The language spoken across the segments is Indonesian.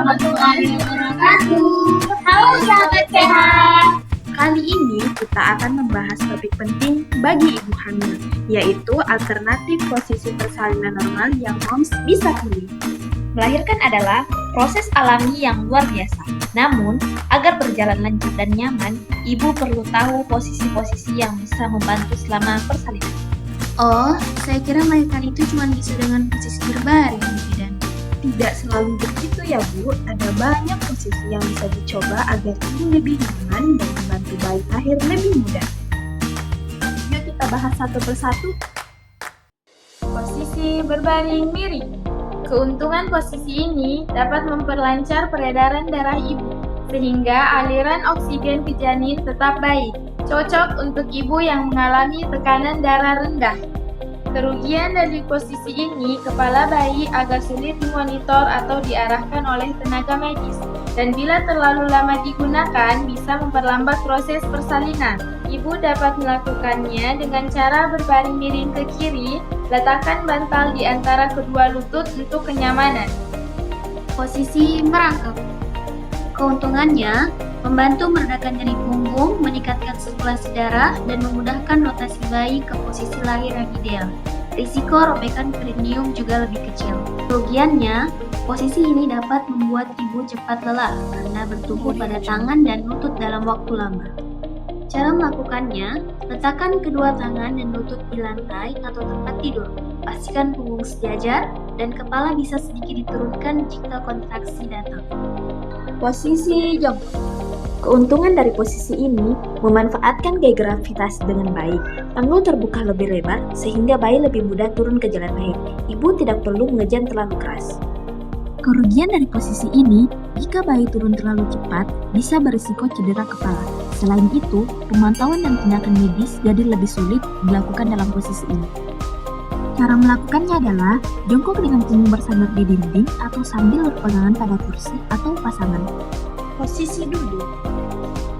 warahmatullahi wabarakatuh. Halo sahabat sehat. Kali ini kita akan membahas topik penting bagi ibu hamil, yaitu alternatif posisi persalinan normal yang moms bisa pilih. Melahirkan adalah proses alami yang luar biasa. Namun, agar berjalan lancar dan nyaman, ibu perlu tahu posisi-posisi yang bisa membantu selama persalinan. Oh, saya kira melahirkan itu cuma bisa dengan posisi berbaring, Bu Bidan. Tidak selalu begitu ya Bu, ada banyak posisi yang bisa dicoba agar ibu lebih nyaman dan membantu bayi lahir lebih mudah. Yuk kita bahas satu persatu. Posisi berbaring miring. Keuntungan posisi ini dapat memperlancar peredaran darah ibu, sehingga aliran oksigen ke janin tetap baik, cocok untuk ibu yang mengalami tekanan darah rendah. Kerugian dari posisi ini, kepala bayi agak sulit dimonitor atau diarahkan oleh tenaga medis, dan bila terlalu lama digunakan bisa memperlambat proses persalinan. Ibu dapat melakukannya dengan cara berbaring miring ke kiri, letakkan bantal di antara kedua lutut untuk kenyamanan. Posisi merangkap. Keuntungannya, membantu meredakan nyeri punggung, meningkatkan sirkulasi darah, dan memudahkan rotasi bayi ke posisi lahir yang ideal. Risiko robekan perineum juga lebih kecil. Kerugiannya, posisi ini dapat membuat ibu cepat lelah karena bertumpu pada tangan dan lutut dalam waktu lama. Cara melakukannya, letakkan kedua tangan dan lutut di lantai atau tempat tidur. Pastikan punggung sejajar dan kepala bisa sedikit diturunkan jika kontraksi datang. Posisi jongkok. Keuntungan dari posisi ini memanfaatkan gaya gravitasi dengan baik. Panggul terbuka lebih lebar sehingga bayi lebih mudah turun ke jalan lahir. Ibu tidak perlu mengejan terlalu keras. Kerugian dari posisi ini, jika bayi turun terlalu cepat, bisa berisiko cedera kepala. Selain itu, pemantauan dan tindakan medis jadi lebih sulit dilakukan dalam posisi ini. Cara melakukannya adalah jongkok dengan punggung bersandar di dinding atau sambil berpegangan pada kursi atau pasangan. Posisi duduk.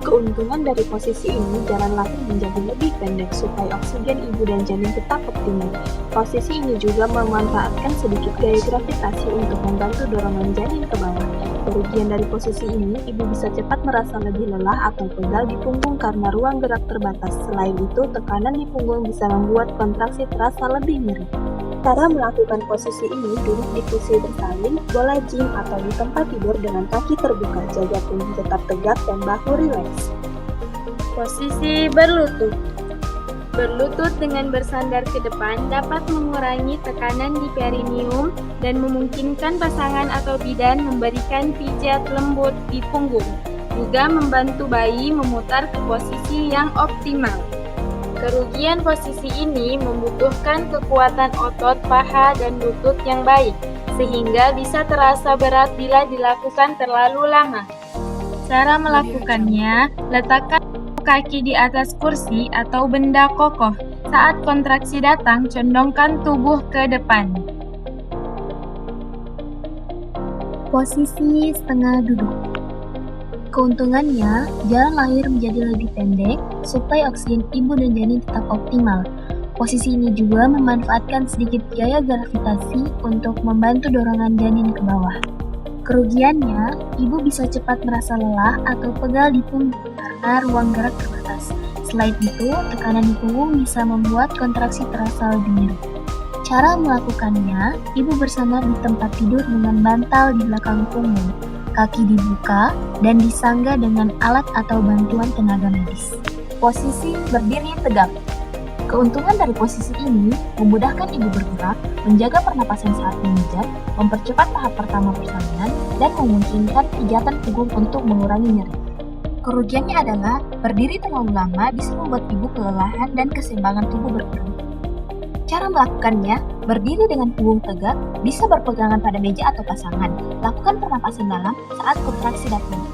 Keuntungan dari posisi ini, jalan lahir menjadi lebih pendek supaya oksigen ibu dan janin tetap optimal. Posisi ini juga memanfaatkan sedikit gaya gravitasi untuk membantu dorongan janin ke bawah. Kerugian dari posisi ini, ibu bisa cepat merasa lebih lelah atau pegal di punggung karena ruang gerak terbatas. Selain itu, tekanan di punggung bisa membuat kontraksi terasa lebih nyeri. Cara melakukan posisi ini, duduk di kursi bersalin, bola gym, atau di tempat tidur dengan kaki terbuka, jaga punggung tetap tegak dan bahu rileks. Posisi berlutut. Berlutut dengan bersandar ke depan dapat mengurangi tekanan di perineum dan memungkinkan pasangan atau bidan memberikan pijat lembut di punggung, juga membantu bayi memutar ke posisi yang optimal. Kerugian posisi ini membutuhkan kekuatan otot paha dan lutut yang baik, sehingga bisa terasa berat bila dilakukan terlalu lama. Cara melakukannya, letakkan kaki di atas kursi atau benda kokoh. Saat kontraksi datang, condongkan tubuh ke depan. Posisi setengah duduk. Keuntungannya, jalan lahir menjadi lebih pendek supaya oksigen ibu dan janin tetap optimal. Posisi ini juga memanfaatkan sedikit gaya gravitasi untuk membantu dorongan janin ke bawah. Kerugiannya, ibu bisa cepat merasa lelah atau pegal di punggung karena ruang gerak terbatas. Selain itu, tekanan di punggung bisa membuat kontraksi terasa lebih nyeri. Cara melakukannya, ibu bersandar di tempat tidur dengan bantal di belakang punggung. Kaki dibuka dan disangga dengan alat atau bantuan tenaga medis. Posisi berdiri tegak. Keuntungan dari posisi ini memudahkan ibu bergerak, menjaga pernapasan saat memijat, mempercepat tahap pertama persalinan, dan memungkinkan pijatan punggung untuk mengurangi nyeri. Kerugiannya adalah berdiri terlalu lama bisa membuat ibu kelelahan dan keseimbangan tubuh berkurang. Cara melakukannya, berdiri dengan punggung tegak, bisa berpegangan pada meja atau pasangan. Lakukan pernapasan dalam saat kontraksi datang.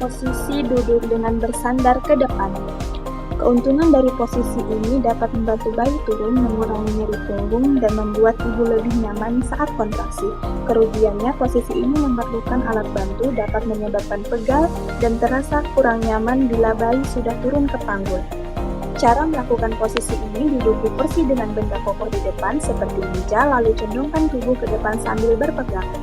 Posisi duduk dengan bersandar ke depan. Keuntungan dari posisi ini dapat membantu bayi turun, mengurangi nyeri punggung, dan membuat ibu lebih nyaman saat kontraksi. Kerugiannya, posisi ini memerlukan alat bantu, dapat menyebabkan pegal dan terasa kurang nyaman bila bayi sudah turun ke panggul. Cara melakukan posisi ini, duduk di kursi dengan benda kokoh di depan seperti meja, lalu condongkan tubuh ke depan sambil berpegangan.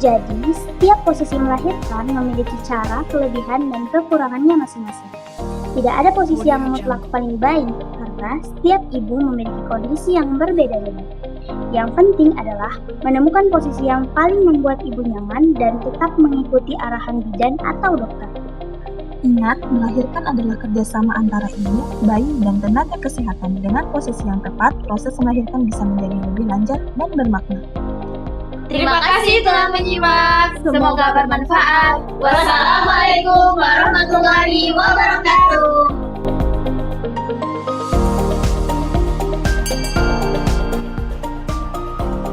Jadi, setiap posisi melahirkan memiliki cara, kelebihan, dan kekurangannya masing-masing. Tidak ada posisi yang mutlak paling baik, karena setiap ibu memiliki kondisi yang berbeda-beda. Yang penting adalah menemukan posisi yang paling membuat ibu nyaman dan tetap mengikuti arahan bidan atau dokter. Ingat, melahirkan adalah kerjasama antara ibu, bayi, dan tenaga kesehatan. Dengan posisi yang tepat, proses melahirkan bisa menjadi lebih lancar dan bermakna. Terima kasih telah menyimak. Semoga bermanfaat. Wassalamualaikum warahmatullahi wabarakatuh.